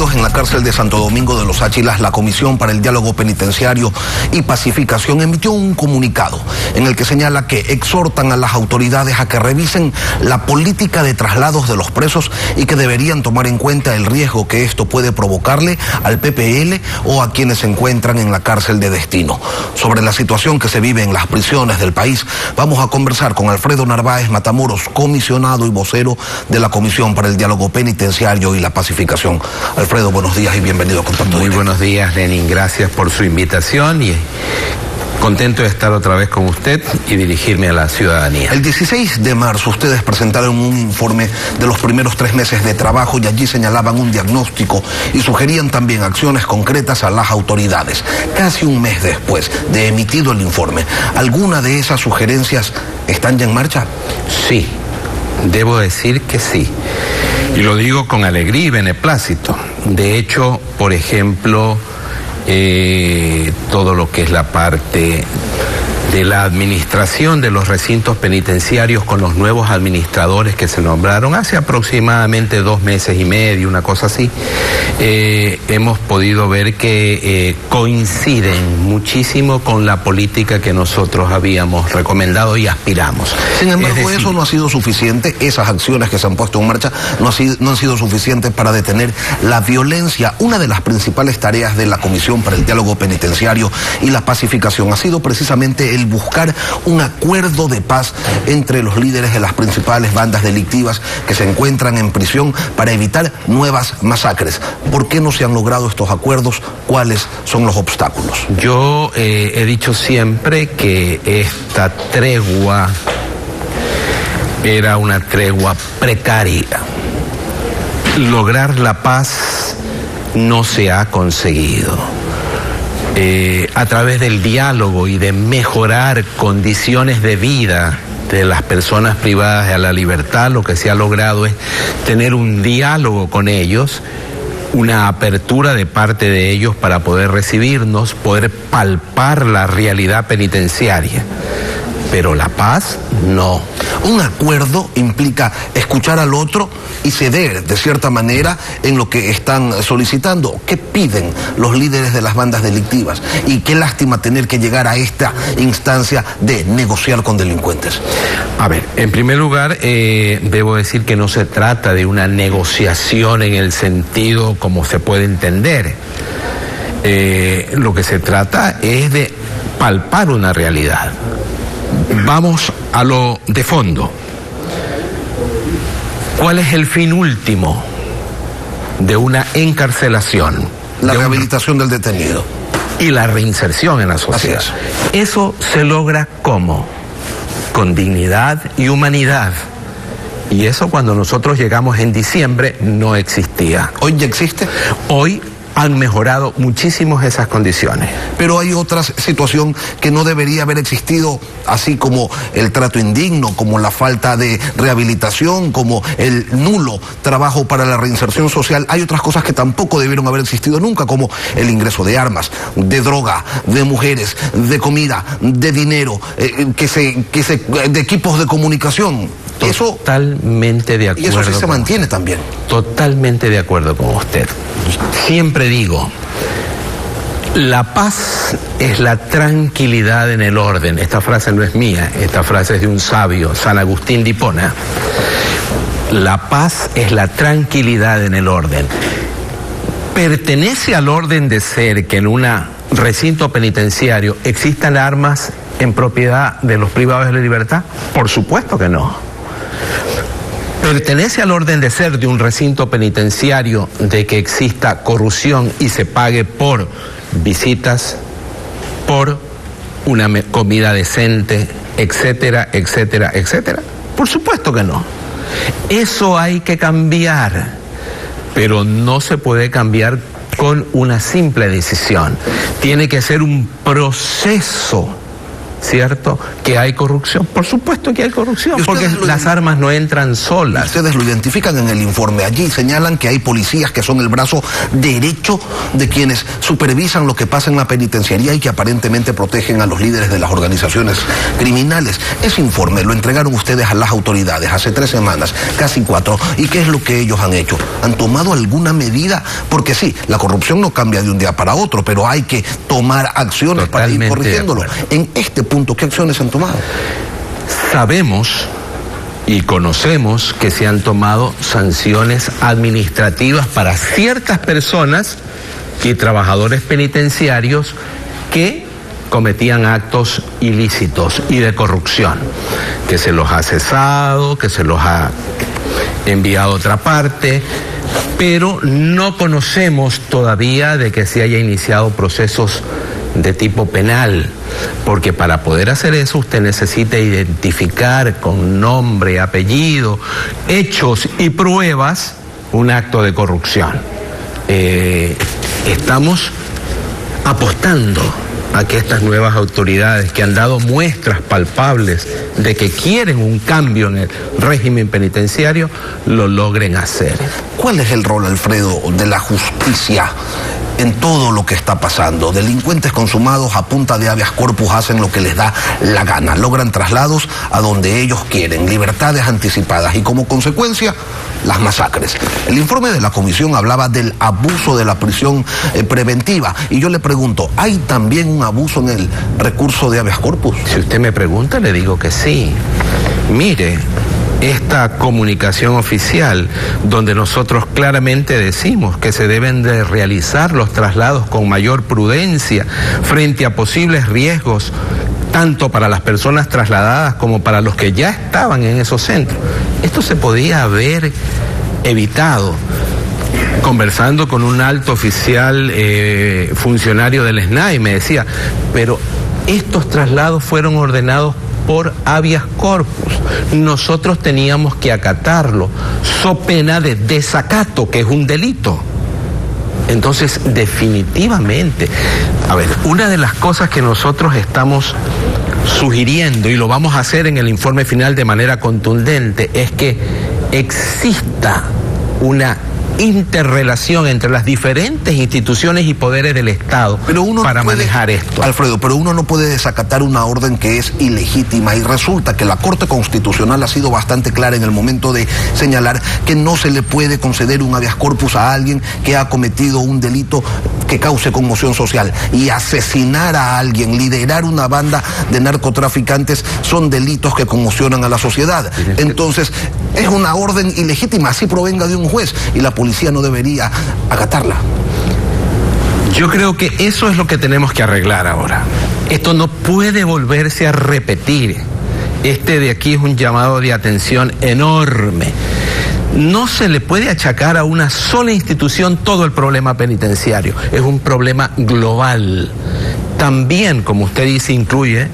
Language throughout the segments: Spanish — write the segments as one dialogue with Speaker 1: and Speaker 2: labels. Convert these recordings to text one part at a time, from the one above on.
Speaker 1: detenidos en la cárcel de Santo Domingo de los Áchilas, la Comisión para el Diálogo Penitenciario y Pacificación emitió un comunicado en el que señala que exhortan a las autoridades a que revisen la política de traslados de los presos y que deberían tomar en cuenta el riesgo que esto puede provocarle al PPL o a quienes se encuentran en la cárcel de destino. Sobre la situación que se vive en las prisiones del país, vamos a conversar con Alfredo Narváez Matamoros, comisionado y vocero de la Comisión para el Diálogo Penitenciario y la Pacificación. Alfredo, buenos días y bienvenido a Contacto Directo.
Speaker 2: Muy buenos días, Lenin. Gracias por su invitación y contento de estar otra vez con usted y dirigirme a la ciudadanía.
Speaker 1: El 16 de marzo ustedes presentaron un informe de los primeros 3 meses de trabajo y allí señalaban un diagnóstico y sugerían también acciones concretas a las autoridades. Casi un mes después de emitido el informe, ¿alguna de esas sugerencias están ya en marcha?
Speaker 2: Sí, debo decir que sí. Y lo digo con alegría y beneplácito. De hecho, por ejemplo, todo lo que es la parte de la administración de los recintos penitenciarios con los nuevos administradores que se nombraron hace aproximadamente 2 meses y medio, una cosa así, hemos podido ver que coinciden muchísimo con la política que nosotros habíamos recomendado y aspiramos.
Speaker 1: Sin embargo, eso no ha sido suficiente, esas acciones que se han puesto en marcha no han sido suficientes para detener la violencia. Una de las principales tareas de la Comisión para el Diálogo Penitenciario y la Pacificación ha sido precisamente el buscar un acuerdo de paz entre los líderes de las principales bandas delictivas que se encuentran en prisión para evitar nuevas masacres. ¿Por qué no se han logrado estos acuerdos? ¿Cuáles son los obstáculos?
Speaker 2: Yo he dicho siempre que esta tregua era una tregua precaria. Lograr la paz no se ha conseguido. A través del diálogo y de mejorar condiciones de vida de las personas privadas de la libertad, lo que se ha logrado es tener un diálogo con ellos, una apertura de parte de ellos para poder recibirnos, poder palpar la realidad penitenciaria. Pero la paz, no.
Speaker 1: Un acuerdo implica escuchar al otro y ceder, de cierta manera, en lo que están solicitando. ¿Qué piden los líderes de las bandas delictivas? Y qué lástima tener que llegar a esta instancia de negociar con delincuentes.
Speaker 2: A ver, en primer lugar, debo decir que no se trata de una negociación en el sentido como se puede entender. Lo que se trata es de palpar una realidad. Vamos a lo de fondo. ¿Cuál es el fin último de una encarcelación?
Speaker 1: La rehabilitación del detenido.
Speaker 2: Y la reinserción en la sociedad.
Speaker 1: Así es.
Speaker 2: Eso se logra ¿cómo? Con dignidad y humanidad. Y eso cuando nosotros llegamos en diciembre no existía.
Speaker 1: ¿Hoy ya existe?
Speaker 2: Hoy han mejorado muchísimo esas condiciones.
Speaker 1: Pero hay otra situación que no debería haber existido, así como el trato indigno, como la falta de rehabilitación, como el nulo trabajo para la reinserción social. Hay otras cosas que tampoco debieron haber existido nunca, como el ingreso de armas, de droga, de mujeres, de comida, de dinero, de equipos de comunicación.
Speaker 2: Totalmente de acuerdo.
Speaker 1: Y eso sí se mantiene también.
Speaker 2: Totalmente de acuerdo con usted. Siempre digo, la paz es la tranquilidad en el orden. Esta frase no es mía, esta frase es de un sabio, San Agustín de Hipona. La paz es la tranquilidad en el orden. ¿Pertenece al orden de ser que en un recinto penitenciario existan armas en propiedad de los privados de la libertad? Por supuesto que no. ¿Pertenece al orden de ser de un recinto penitenciario de que exista corrupción y se pague por visitas, por una comida decente, etcétera, etcétera, etcétera? Por supuesto que no. Eso hay que cambiar, pero no se puede cambiar con una simple decisión. Tiene que ser un proceso ¿cierto? Que hay corrupción. Por supuesto que hay corrupción, porque las armas no entran solas.
Speaker 1: Ustedes lo identifican en el informe. Allí señalan que hay policías que son el brazo derecho de quienes supervisan lo que pasa en la penitenciaría y que aparentemente protegen a los líderes de las organizaciones criminales. Ese informe lo entregaron ustedes a las autoridades hace 3 semanas, casi 4. ¿Y qué es lo que ellos han hecho? ¿Han tomado alguna medida? Porque sí, la corrupción no cambia de un día para otro, pero hay que tomar acciones para ir corrigiéndolo. En este punto, ¿qué acciones han tomado?
Speaker 2: Sabemos y conocemos que se han tomado sanciones administrativas para ciertas personas y trabajadores penitenciarios que cometían actos ilícitos y de corrupción, que se los ha cesado, que se los ha enviado a otra parte, pero no conocemos todavía de que se haya iniciado procesos de tipo penal, porque para poder hacer eso usted necesita identificar con nombre, apellido, hechos y pruebas un acto de corrupción. Estamos apostando a que estas nuevas autoridades que han dado muestras palpables de que quieren un cambio en el régimen penitenciario, lo logren hacer.
Speaker 1: ¿Cuál es el rol, Alfredo, de la justicia en todo lo que está pasando? Delincuentes consumados a punta de habeas corpus hacen lo que les da la gana, logran traslados a donde ellos quieren, libertades anticipadas y como consecuencia, las masacres. El informe de la comisión hablaba del abuso de la prisión preventiva y yo le pregunto, ¿hay también un abuso en el recurso de habeas corpus?
Speaker 2: Si usted me pregunta, le digo que sí. Mire, esta comunicación oficial donde nosotros claramente decimos que se deben de realizar los traslados con mayor prudencia frente a posibles riesgos tanto para las personas trasladadas como para los que ya estaban en esos centros. Esto se podía haber evitado. Conversando con un alto oficial funcionario del SNAI me decía, pero estos traslados fueron ordenados por habeas corpus. Nosotros teníamos que acatarlo, so pena de desacato, que es un delito. Entonces, definitivamente, a ver, una de las cosas que nosotros estamos sugiriendo, y lo vamos a hacer en el informe final de manera contundente, es que exista una interrelación entre las diferentes instituciones y poderes del Estado para manejar esto.
Speaker 1: Alfredo, pero uno no puede desacatar una orden que es ilegítima y resulta que la Corte Constitucional ha sido bastante clara en el momento de señalar que no se le puede conceder un habeas corpus a alguien que ha cometido un delito que cause conmoción social, y asesinar a alguien, liderar una banda de narcotraficantes son delitos que conmocionan a la sociedad. Entonces, es una orden ilegítima, así provenga de un juez, y la policía no debería acatarla.
Speaker 2: Yo creo que eso es lo que tenemos que arreglar ahora. Esto no puede volverse a repetir. Este de aquí es un llamado de atención enorme. No se le puede achacar a una sola institución todo el problema penitenciario. Es un problema global. También, como usted dice, incluye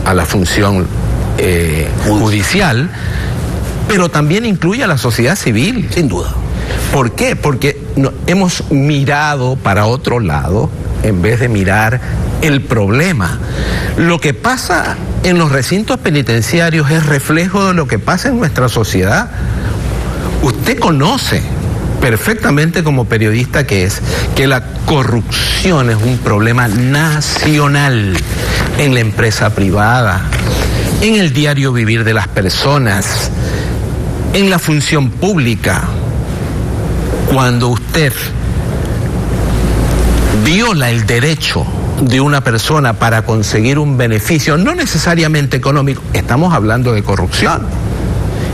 Speaker 2: a la función judicial, pero también incluye a la sociedad civil.
Speaker 1: Sin duda.
Speaker 2: ¿Por qué? Porque hemos mirado para otro lado en vez de mirar el problema. Lo que pasa en los recintos penitenciarios es reflejo de lo que pasa en nuestra sociedad. Usted conoce perfectamente como periodista que es que la corrupción es un problema nacional en la empresa privada, en el diario vivir de las personas, en la función pública. Cuando usted viola el derecho de una persona para conseguir un beneficio, no necesariamente económico, estamos hablando de corrupción.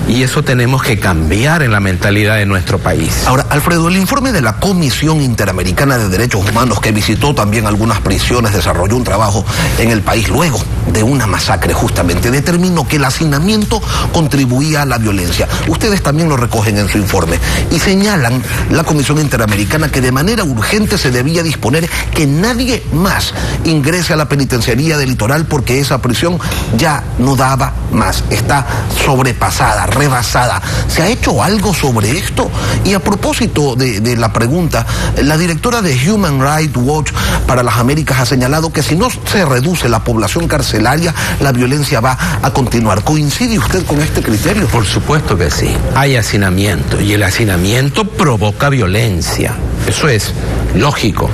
Speaker 2: Y eso tenemos que cambiar en la mentalidad de nuestro país.
Speaker 1: Ahora, Alfredo, el informe de la Comisión Interamericana de Derechos Humanos, que visitó también algunas prisiones, desarrolló un trabajo en el país luego de una masacre justamente, determinó que el hacinamiento contribuía a la violencia. Ustedes también lo recogen en su informe y señalan la Comisión Interamericana que de manera urgente se debía disponer que nadie más ingrese a la penitenciaría del Litoral porque esa prisión ya no daba más, está sobrepasada, rebasada. ¿Se ha hecho algo sobre esto? Y a propósito de la pregunta, la directora de Human Rights Watch para las Américas ha señalado que si no se reduce la población carcelaria, la violencia va a continuar. ¿Coincide usted con este criterio?
Speaker 2: Por supuesto que sí. Hay hacinamiento y el hacinamiento provoca violencia. Eso es lógico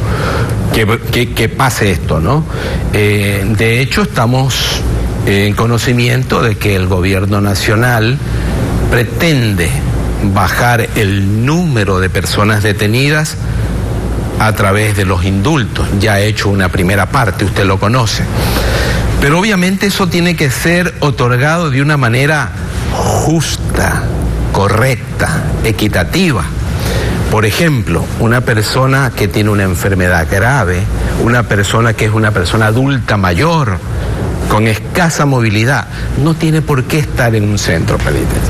Speaker 2: que pase esto, ¿no? De hecho, estamos en conocimiento de que el gobierno nacional pretende bajar el número de personas detenidas a través de los indultos. Ya ha hecho una primera parte, usted lo conoce. Pero obviamente eso tiene que ser otorgado de una manera justa, correcta, equitativa. Por ejemplo, una persona que tiene una enfermedad grave, una persona que es una persona adulta mayor, con escasa movilidad, no tiene por qué estar en un centro penitenciario.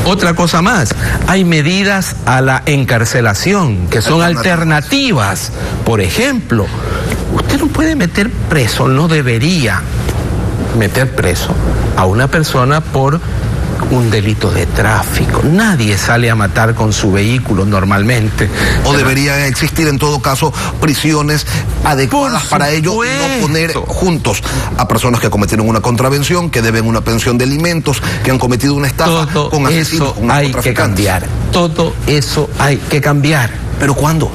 Speaker 2: Otra cosa más, hay medidas a la encarcelación que son alternativas. Por ejemplo, usted no puede meter preso, no debería meter preso a una persona por un delito de tráfico. Nadie sale a matar con su vehículo normalmente.
Speaker 1: O debería existir en todo caso prisiones adecuadas para ello, y no poner juntos a personas que cometieron una contravención, que deben una pensión de alimentos, que han cometido una estafa con asesinos, con narcotraficantes.
Speaker 2: Hay que cambiar. Todo eso hay que cambiar.
Speaker 1: ¿Pero cuándo?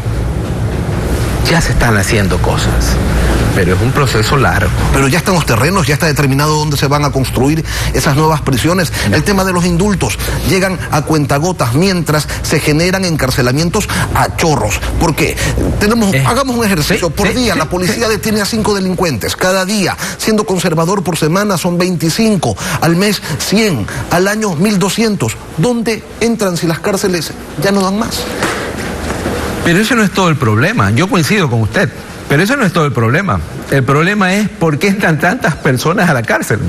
Speaker 2: Ya se están haciendo cosas, pero es un proceso largo.
Speaker 1: Pero ya están los terrenos, ya está determinado dónde se van a construir esas nuevas prisiones. No. El tema de los indultos llegan a cuentagotas mientras se generan encarcelamientos a chorros. ¿Por qué? Hagamos un ejercicio. Por día la policía detiene a 5 delincuentes. Cada día, siendo conservador, por semana son 25. Al mes 100. Al año 1200. ¿Dónde entran si las cárceles ya no dan más?
Speaker 2: Pero eso no es todo el problema. Yo coincido con usted. Pero eso no es todo el problema. El problema es por qué entran tantas personas a la cárcel.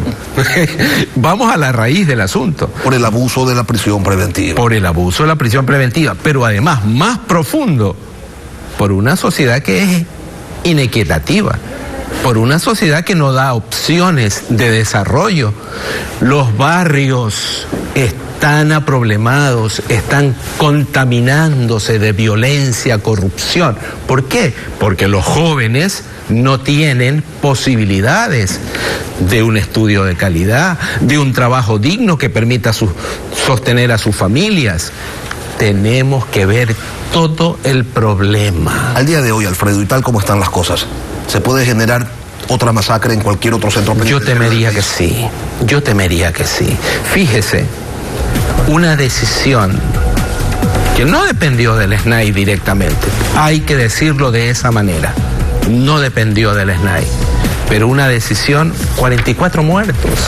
Speaker 2: Vamos a la raíz del asunto.
Speaker 1: Por el abuso de la prisión preventiva.
Speaker 2: Por el abuso de la prisión preventiva. Pero además, más profundo, por una sociedad que es inequitativa. Por una sociedad que no da opciones de desarrollo. Los barrios están aproblemados, están contaminándose de violencia, corrupción. ¿Por qué? Porque los jóvenes no tienen posibilidades de un estudio de calidad, de un trabajo digno que permita sostener a sus familias. Tenemos que ver todo el problema.
Speaker 1: Al día de hoy, Alfredo, y tal como están las cosas, ¿se puede generar otra masacre en cualquier otro centro penitenciario?
Speaker 2: Yo temería que sí. Fíjese, una decisión que no dependió del SNAI directamente, hay que decirlo de esa manera, no dependió del SNAI, pero una decisión, 44 muertos.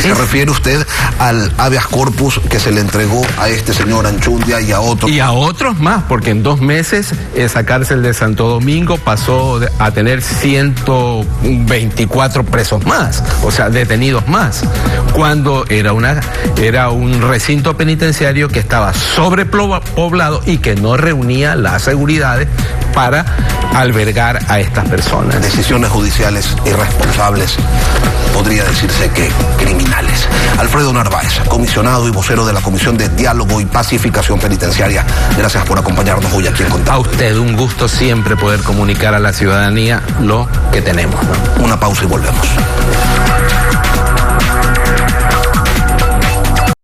Speaker 1: ¿Se refiere usted al habeas corpus que se le entregó a este señor Anchundia y a otros?
Speaker 2: Y a otros más, porque en 2 meses esa cárcel de Santo Domingo pasó a tener 124 presos más, o sea, detenidos más, cuando era un recinto penitenciario que estaba sobrepoblado y que no reunía las seguridades para albergar a estas personas.
Speaker 1: Decisiones judiciales irresponsables, podría decirse que criminales. Alfredo Narváez, comisionado y vocero de la Comisión de Diálogo y Pacificación Penitenciaria, gracias por acompañarnos hoy aquí en Contacto.
Speaker 2: A usted, un gusto siempre poder comunicar a la ciudadanía lo que tenemos, ¿no?
Speaker 1: Una pausa y volvemos.